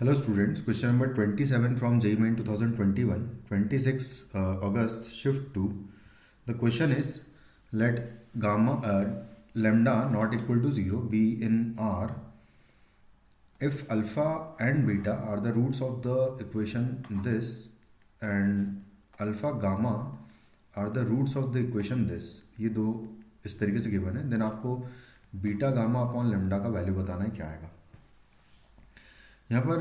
Hello students, question number 27 from JEE Main 2021, 26 August, shift 2. The question is, let lambda not equal to 0 be in R if alpha and beta are the roots of the equation this and alpha gamma are the roots of the equation this. ये दो इस तरीके से given है. Then आपको beta gamma upon lambda का value बताना है क्या आएगा. यहाँ पर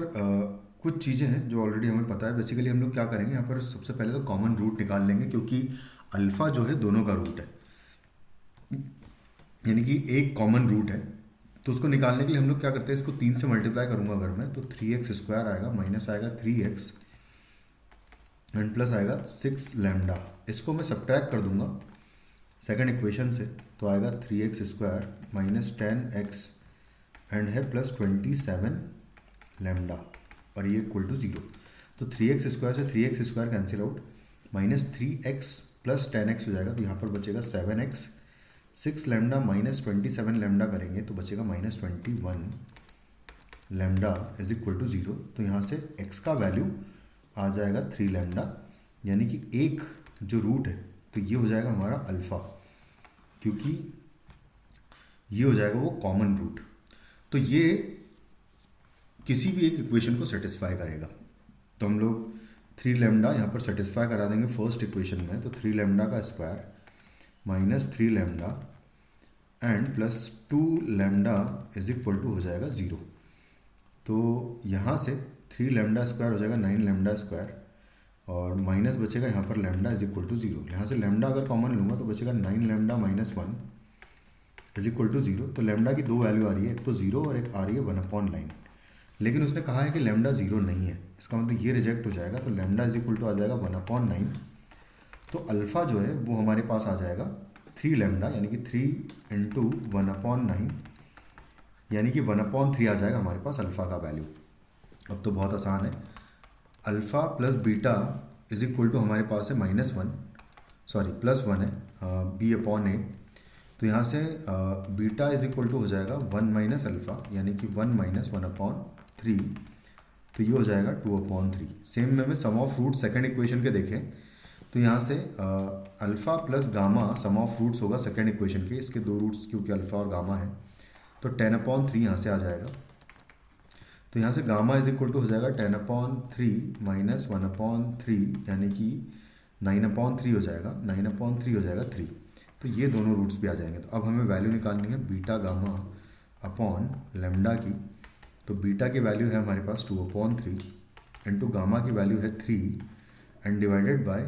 कुछ चीज़ें हैं जो ऑलरेडी हमें पता है. बेसिकली हम लोग क्या करेंगे, यहाँ पर सबसे पहले तो कॉमन रूट निकाल लेंगे क्योंकि अल्फ़ा जो है दोनों का रूट है, यानी कि एक कॉमन रूट है. तो उसको निकालने के लिए हम लोग क्या करते हैं, इसको 3 से मल्टीप्लाई करूँगा अगर मैं, तो 3x स्क्वायर आएगा, माइनस आएगा 3x एंड प्लस आएगा 6 लैम्डा. इसको मैं सब्ट्रैक्ट कर दूंगा सेकंड इक्वेशन से, तो आएगा 3x square minus 10x and है प्लस 27 लैम्डा और ये इक्वल टू 0. तो 3x स्क्वायर से 3x square cancel out, minus 3x plus 10x हो जाएगा, तो यहाँ पर बचेगा 7x. 6 लैम्डा माइनस 27 लैम्डा करेंगे तो बचेगा minus 21 lambda is equal to 0. तो यहाँ से x का वैल्यू आ जाएगा 3 लैम्डा, यानी कि एक जो रूट है तो ये हो जाएगा हमारा अल्फ़ा, क्योंकि ये हो जाएगा वो कॉमन रूट. तो ये किसी भी एक इक्वेशन को सेटिस्फाई करेगा. तो हम लोग 3 लैम्डा यहाँ पर सेटिस्फाई करा देंगे फर्स्ट इक्वेशन में. तो 3 लैम्डा का square minus 3 lambda and plus 2 lambda is equal to हो जाएगा 0. तो यहाँ से 3 लैम्डा स्क्वायर हो जाएगा 9 लैम्डा स्क्वायर और माइनस बचेगा यहाँ पर लैम्डा इज इक्वल टू 0. यहाँ से लैम्डा अगर कॉमन लूँगा तो बचेगा 9 lambda minus 1 is equal to 0. तो लैम्डा की दो वैल्यू आ रही है, एक तो 0 और एक आ रही है 1/9. लेकिन उसने कहा है कि लैम्डा 0 नहीं है, इसका मतलब ये रिजेक्ट हो जाएगा. तो लैम्डा इज इक्वल टू आ जाएगा 1/9. तो अल्फ़ा जो है वो हमारे पास आ जाएगा 3 लैम्डा, यानी कि 3 इंटू 1/9, यानी कि 1/3 आ जाएगा हमारे पास अल्फ़ा का वैल्यू. अब तो बहुत आसान है. Alpha plus beta is equal to हमारे पास है -1, सॉरी +1 है, b/a. तो यहाँ से बीटा इज इक्वल टू हो जाएगा 1 माइनस अल्फ़ा, यानी कि 1 माइनस 1/3. तो ये हो जाएगा 2/3. सेम में sum of root second equation के देखें तो यहाँ से alpha plus gamma sum of roots होगा सेकंड इक्वेशन के, इसके दो रूट्स क्योंकि अल्फ़ा और गामा है. तो 10/3 यहाँ से आ जाएगा. तो यहाँ से गामा इज इक्वल टू हो जाएगा 10/3 माइनस 1/3, यानी कि 9/3 हो जाएगा. 9/3 हो जाएगा 3. तो ये दोनों रूट्स भी आ जाएंगे. तो अब हमें वैल्यू निकालनी है बीटा गामा अपॉन लेमडा की. तो बीटा की वैल्यू है हमारे पास 2/3 इंटू गामा की वैल्यू है 3 एंड डिवाइडेड बाय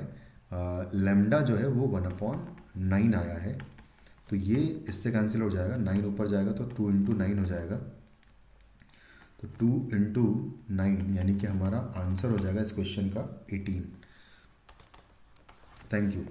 लेमडा जो है वो 1/9 आया है. तो ये इससे कैंसिल हो जाएगा, 9 ऊपर जाएगा तो 2 इंटू 9 हो जाएगा. तो 2 इंटू 9 यानी कि हमारा आंसर हो जाएगा इस क्वेश्चन का 18. Thank you.